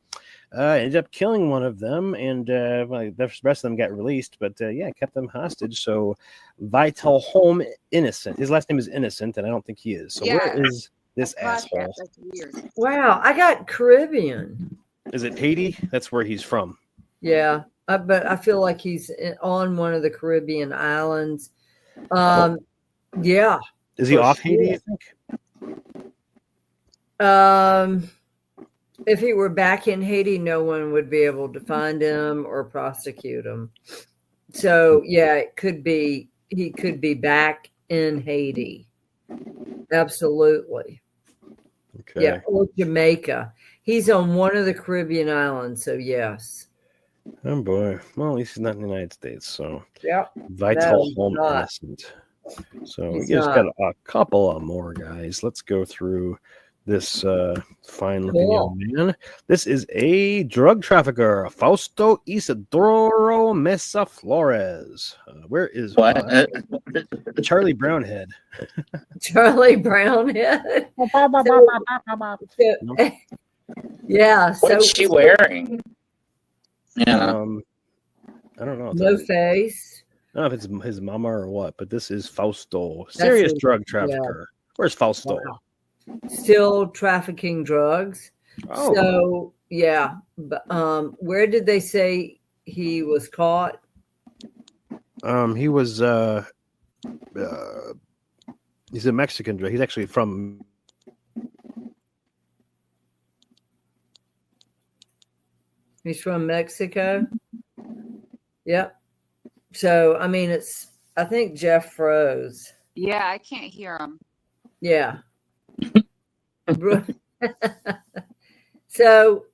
Ended up killing one of them, and the rest of them got released. But kept them hostage. So Vitelholm Innocent. His last name is Innocent, and I don't think he is. So where is this asshole? That's weird. Wow, I got Caribbean. Is it Haiti? That's where he's from. Yeah, but I feel like he's on one of the Caribbean islands. Yeah. Is he off Haiti? You think? If he were back in Haiti, no one would be able to find him or prosecute him. So yeah, it could be he could be back in Haiti. Absolutely. Okay. Yeah, or Jamaica. He's on one of the Caribbean islands, so yes. Oh boy. Well, at least he's not in the United States, so Yep. vital he's home not. innocent. So we He's just not. got a couple of more guys. Let's go through this fine looking Cool. young man. This is a drug trafficker, Fausto Isidoro Mesa Flores. Where is What? Charlie Brownhead? Charlie Brownhead. Yeah. What's So she wearing? Yeah. I don't know. no face. I don't know if it's his mama or what, but this is Fausto, serious drug trafficker. Where's Fausto? Wow. Still trafficking drugs. Oh, So yeah. But where did they say he was caught? he was he's a Mexican drug. He's actually from He's from Mexico. Yep. So I mean I think Jeff froze. Yeah, I can't hear him. Yeah. So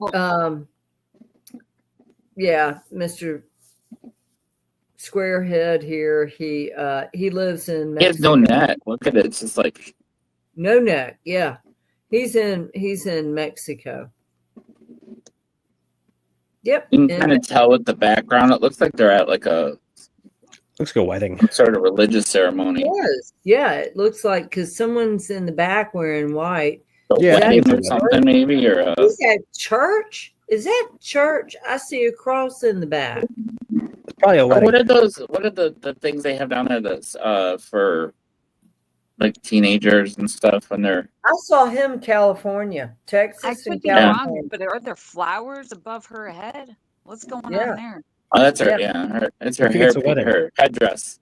yeah, Mr. Squarehead here, he lives in Mexico. He has no neck. Look at it. It's just like No neck. Yeah. He's in Mexico. Yep. you can kind of tell with the background. It looks like they're at like a looks like a wedding. sort of religious ceremony. Yeah, it looks like because someo's in the back wearing white. A Yeah, wedding that's or something maybe, or Is that church? Is that church? I see a cross in the back. It's probably a what wedding. are those? What are the things they have down there that's for like teenagers and stuff when they're I saw him California, I Texas, could and be California. wrong, but are there flowers above her head? What's going Yeah. on there? oh that's her it's her I think hair it's a wedding. her headdress.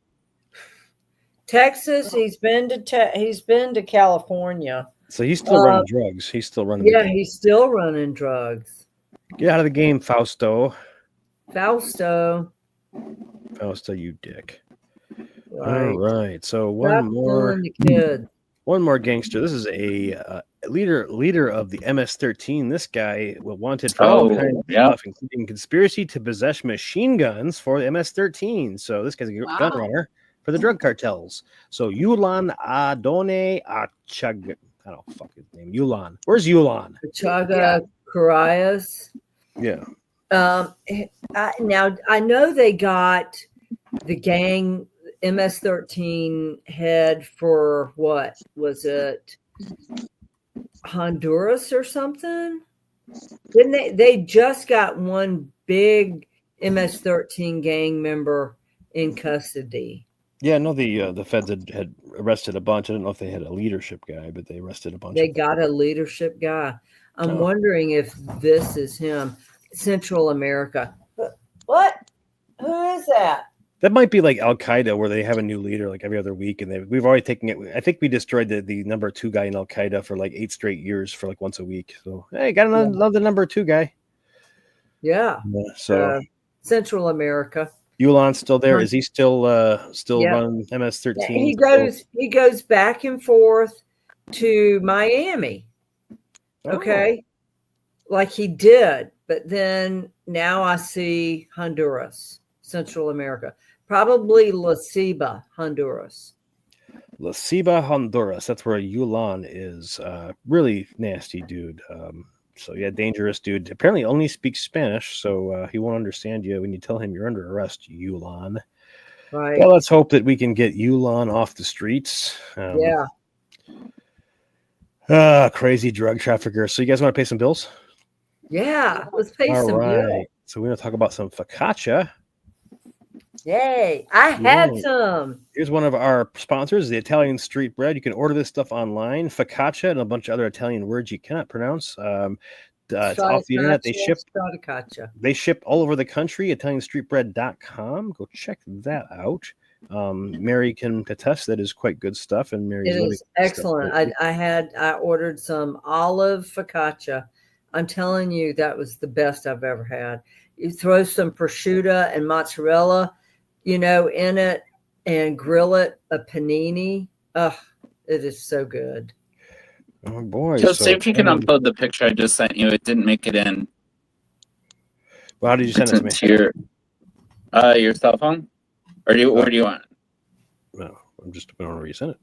Texas. He's been to California. So he's still running drugs. He's still running. Yeah, the game. he's still running drugs. Get out of the game, Fausto. Fausto. Fausto, you dick. Right. All right. So Stop killing the kid. one more gangster. This is a leader of the MS-13. This guy wanted for all kinds of yeah. stuff, including conspiracy to possess machine guns for the MS-13. So this guy's a gun Wow. runner for the drug cartels. So Yulan Adone Achag. I don't know, fuck his name. Yulan. Where's Yulan? Chaga Carias. Yeah. Now I know they got the gang MS-13 head for what was it? Honduras or something? Didn't they? They just got one big MS-13 gang member in custody. Yeah, no, the feds had arrested a bunch. I don't know if they had a leadership guy, but they arrested a bunch. They got a leadership guy. I'm Oh. wondering if this is him. Central America. What? Who is that? That might be like Al Qaeda, where they have a new leader like every other week, and we've already taken it. I think we destroyed the number 2 guy in Al Qaeda for like 8 straight years for like once a week. So hey, got another number 2 guy. Yeah. So Central America. Yulan's still there. Is he still Yeah. running MS-13? He goes back and forth to Miami. Oh. Okay. Like he did, but then now I see Honduras, Central America. Probably La Ceiba, Honduras. La Ceiba, Honduras. That's where Yulan is. Really nasty dude. So yeah, dangerous dude. Apparently only speaks Spanish, so he won't understand you when you tell him you're under arrest, Yulan. Right. Well, let's hope that we can get Yulan off the streets. Yeah. Crazy drug trafficker. So you guys want to pay some bills? Yeah. Let's pay All some right. bills. So we're going to talk about some focaccia. Yay. I had Yeah. some. Here's one of our sponsors, the Italian Street Bread. You can order this stuff online. Focaccia and a bunch of other Italian words you cannot pronounce. It's off the internet. They ship all over the country. ItalianStreetBread.com. Go check that out. Mary can attest that is quite good stuff, and Mary It is excellent. I ordered some olive focaccia. I'm telling you, that was the best I've ever had. You throw some prosciutto and mozzarella, in it and grill it, a panini. Oh, it is so good. Oh boy! So see if you can upload the picture I just sent you. It didn't make it in. Well, how did you send it to me? To your cell phone, or where do you want it? No, I'm just going to resend it.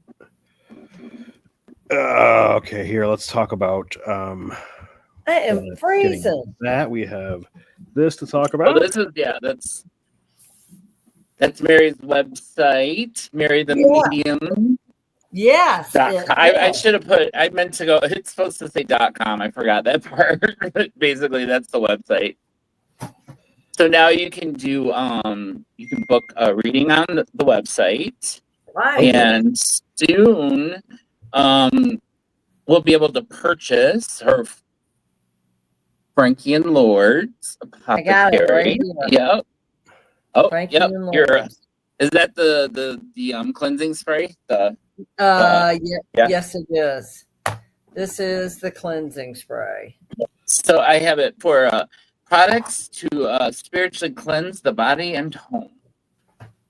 Okay, here. Let's talk about. I am freezing. That we have this to talk about. Oh, this is that's Mary's website, Mary the Medium. Yes. I should have put. I meant to go. It's supposed to say .com. I forgot that part. But basically, that's the website. So now you can do. You can book a reading on the website, right? And soon, we'll be able to purchase her Frankie and Lord's Apothecary. I got it right here. Yep. Oh, Frankie yep. and Lord's. Is that the cleansing spray? Yes, it is. This is the cleansing spray. So I have it for products to spiritually cleanse the body and home.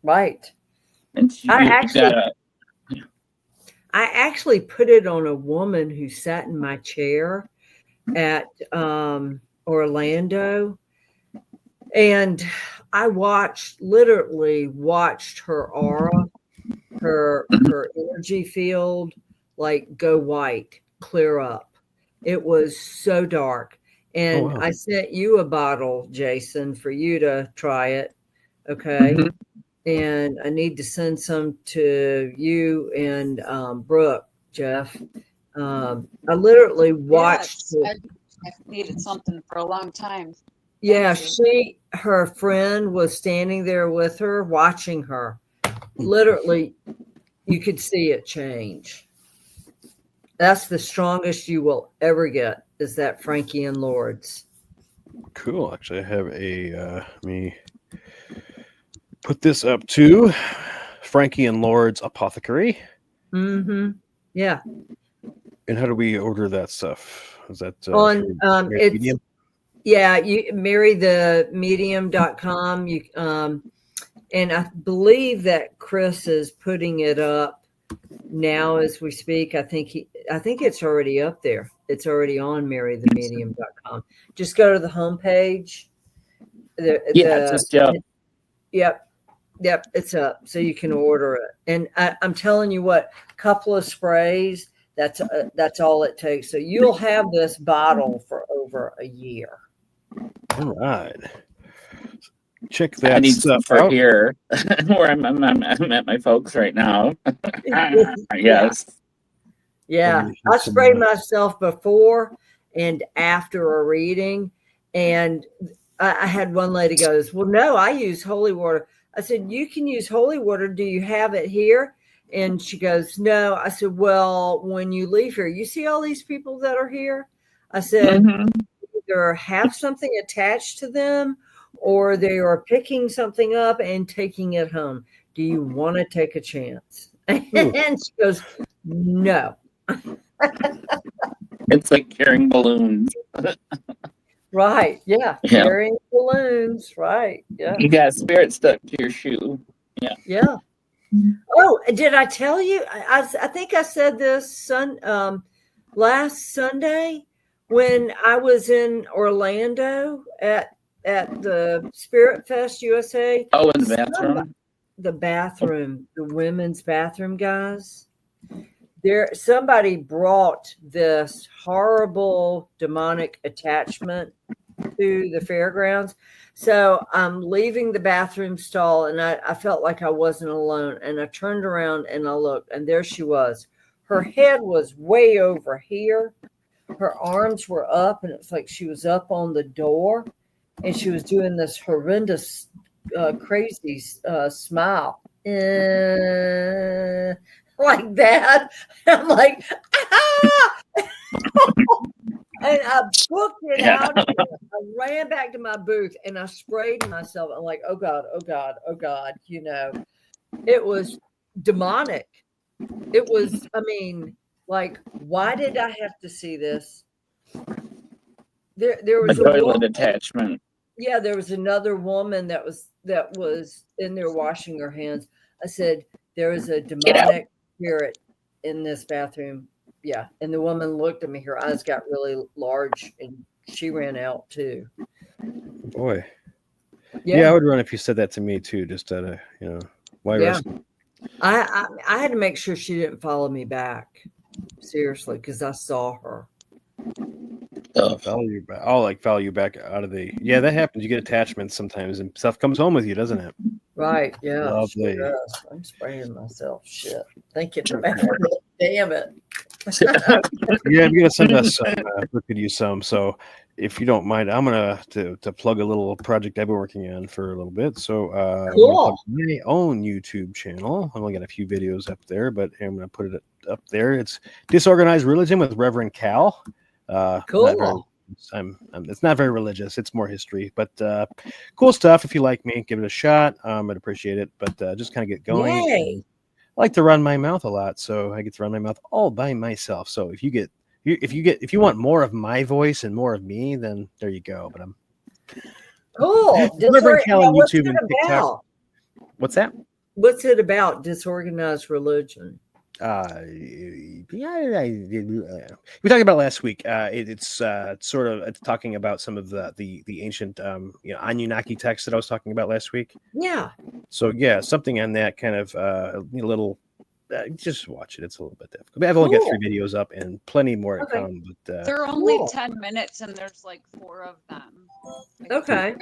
Right. And I actually put it on a woman who sat in my chair at Orlando, and I literally watched her aura, her energy field, like go white, clear up. It was so dark. And I sent you a bottle, Jason, for you to try it. Okay. Mm-hmm. And I need to send some to you and Brooke, Jeff. I literally watched. I've needed something for a long time. Yeah, her friend was standing there with her, watching her. Literally, you could see it change. That's the strongest you will ever get, is that Frankie and Lord's. Cool. Actually, I have let me put this up to Frankie and Lord's Apothecary. Mm-hmm. Yeah. And how do we order that stuff? Is that on it's Medium? Yeah, you marythemedium.com. You and I believe that Chris is putting it up now as we speak. I think it's already up there. It's already on marythemedium.com. Just go to the homepage. Yep, it's up, so you can order it. And I'm telling you what, a couple of sprays, that's all it takes. So you'll have this bottle for over a year. All right. Check that. I need stuff for out. Here, where I'm at my folks right now. Yes. Yeah, I sprayed myself before and after a reading, and I had one lady goes, "Well, no, I use holy water." I said, "You can use holy water. Do you have it here?" And she goes, "No." I said, "Well, when you leave here, you see all these people that are here?" I said, either have something attached to them or they are picking something up and taking it home. Do you want to take a chance? And she goes, "No." It's like carrying balloons. Right. Yeah. Carrying balloons. Right. Yeah. You got spirit stuck to your shoe. Yeah. Yeah. Oh, did I tell you? I think I said this last Sunday when I was in Orlando at the Spirit Fest USA. Oh, in the bathroom? The women's bathroom, guys. Somebody brought this horrible demonic attachment to the fairgrounds. So I'm leaving the bathroom stall, and I felt like I wasn't alone. And I turned around and I looked, and there she was. Her head was way over here. Her arms were up, and it's like she was up on the door, and she was doing this horrendous, crazy smile. Like that. I'm like, ah! And I booked it out. I ran back to my booth and I sprayed myself. I'm like, oh God, oh God, oh God. You know, it was demonic. It was, I mean, like, why did I have to see this? There A was a toilet woman, attachment. yeah, there was another woman that was in there washing her hands. I said, there is a Get out. demonic spirit in this bathroom. Yeah. And the woman looked at me, her eyes got really large, and she ran out too. Boy. Yeah, I would run if you said that to me too, just out of, why Yeah. risk? I had to make sure she didn't follow me back. Seriously, because I saw her. I'll follow you back. I'll follow you back out of the. Yeah, that happens. You get attachments sometimes, and stuff comes home with you, doesn't it? Right. Yeah. Lovely. Sure does. I'm spraying myself. Shit. Thinking about it. Damn it. Yeah, I'm gonna send us some. We could use some. So, if you don't mind, I'm gonna to plug a little project I've been working on for a little bit. So, I'm gonna plug my own YouTube channel. I've only got a few videos up there, but I'm gonna put it up there. It's Disorganized Religion with Reverend Cal. Cool. It's not very religious. It's more history, but cool stuff. If you like me, give it a shot. I'd appreciate it. But just kind of get going. Yay. I like to run my mouth a lot, so I get to run my mouth all by myself. So if you want more of my voice and more of me, then there you go. But I'm Cool. Reverend Cal on What's YouTube it and TikTok. about? What's that? What's it about? Disorganized religion. We talked about it last week. It's talking about some of the ancient Anunnaki texts that I was talking about last week. Yeah. So yeah, something on that kind of a little. Just watch it. It's a little bit difficult. I've only got 3 videos up and plenty more to come. But They're only 10 minutes and there's like 4 of them. Okay.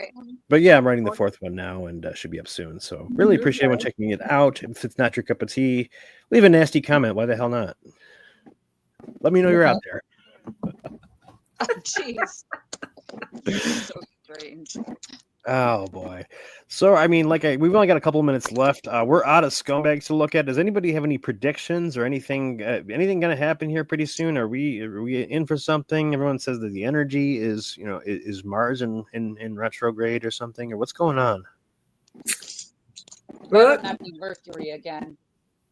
But yeah, I'm writing the 4th one now and should be up soon. So really appreciate everyone checking it out. If it's not your cup of tea, leave a nasty comment. Why the hell not? Let me know you're out there. Jeez. So strange. Oh boy. So I mean, we've only got a couple of minutes left. We're out of scumbags to look at. Does anybody have any predictions or anything? Anything going to happen here pretty soon? Are we in for something? Everyone says that the energy is Mars in retrograde or something, or what's going on? Look, Not be Mercury again.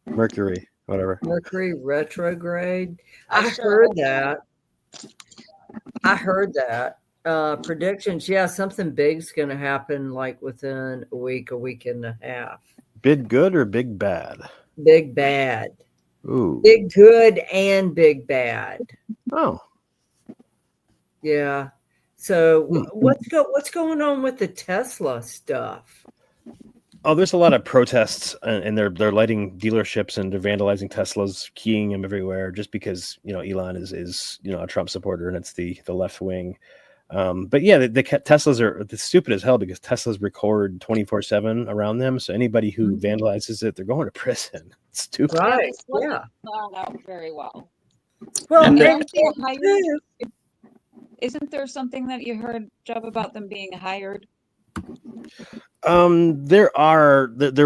Mercury, whatever. Mercury retrograde. I I sure heard hope that. I heard that. Predictions. Yeah, something big's going to happen like within a week and a half. Big good or big bad? Big bad. Ooh. Big good and big bad. Oh. Yeah. So what's going on with the Tesla stuff? Oh, there's a lot of protests, and they're lighting dealerships and they're vandalizing Teslas, keying them everywhere, just because Elon is a Trump supporter and it's the left wing. But yeah, the Teslas are stupid as hell because Teslas record 24/7 around them. So anybody who vandalizes it, they're going to prison. It's stupid. Right. This wasn't Yeah. thought out very well. Well, And they Aren't they can't hired? do. Isn't there something that you heard, Jeff, about them being hired? There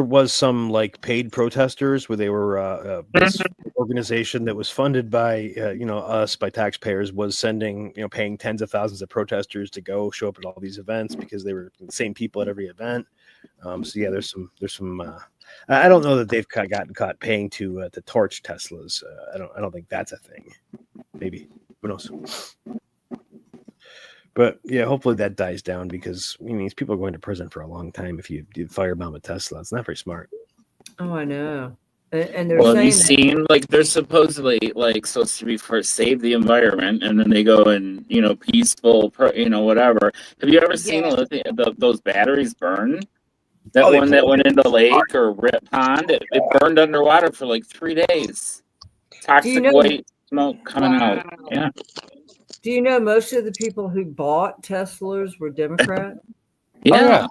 was some paid protesters where they were this organization that was funded by us, by taxpayers, was sending paying tens of thousands of protesters to go show up at all these events because they were the same people at every event. So yeah, there's some I don't know that they've gotten caught paying to torch Teslas. I don't think that's a thing. Maybe, who knows. But yeah, hopefully that dies down because people are going to prison for a long time if you firebomb a Tesla. It's not very smart. Oh, I know. And they're Well, have you saying seen they're supposedly supposed to be for save the environment, and then they go and peaceful, whatever. Have you ever seen those batteries burn? That one that went into the lake or Rip Pond, it burned underwater for 3 days. Toxic white smoke coming out. Yeah. Do you know most of the people who bought Teslas were Democrat? Yeah.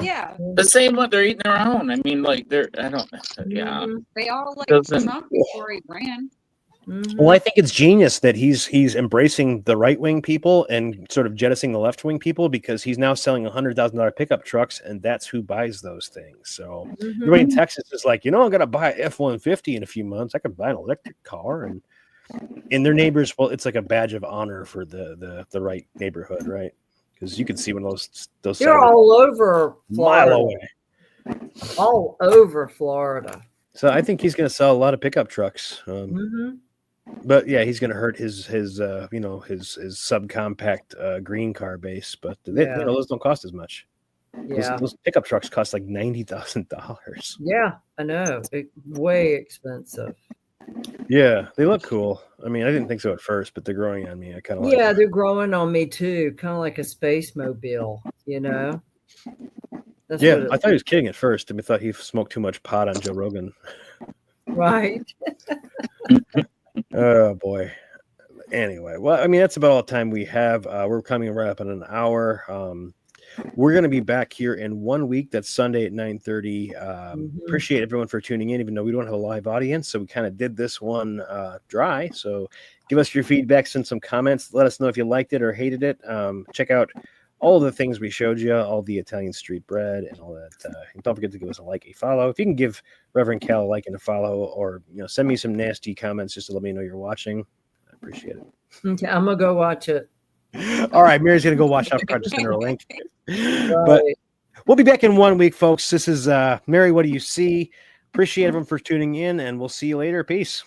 Yeah. The same one, they're eating their own. I mean, yeah. They all like Doesn't- Trump before he ran. Mhm. Well, I think it's genius that he's embracing the right wing people and sort of jettisoning the left wing people because he's now selling $100,000 pickup trucks, and that's who buys those things. So everybody in Texas is like, I'm gonna buy an F-150 in a few months. I could buy an electric car, and in their neighbors, well, it's like a badge of honor for the right neighborhood, right? Because you can see when those They're all over mile Florida. away. All over Florida. So I think he's going to sell a lot of pickup trucks. But yeah, he's going to hurt his you know, his subcompact green car base. But they, Yeah. you know, those don't cost as much. Yeah. Those pickup trucks cost like $90,000. Yeah, I know. Way expensive. Yeah, they look cool. I mean, I didn't think so at first, but they're growing on me. I kind of like Yeah, them. they're growing on me too, kind of like a space mobile, you know? That's Yeah, what I thought he was kidding at first. I thought he smoked too much pot on Joe Rogan. right. Oh boy. Anyway, well, I mean, that's about all the time we have. We're coming right up in an hour. We're going to be back here in 1 week. That's Sunday at 9:30. Appreciate everyone for tuning in, even though we don't have a live audience. So we kind of did this one dry. So give us your feedback, send some comments. Let us know if you liked it or hated it. Check out all the things we showed you, all the Italian street bread and all that. And don't forget to give us a like, a follow. If you can give Reverend Cal a like and a follow, or send me some nasty comments just to let me know you're watching. I appreciate it. Okay, I'm gonna go watch it. All right, Mary's gonna go watch out for just her link. But Right. we'll be back in 1 week, folks. This is Mary. What do you see? Appreciate everyone for tuning in, and we'll see you later. Peace.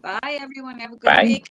Bye, everyone. Have a good Bye. week.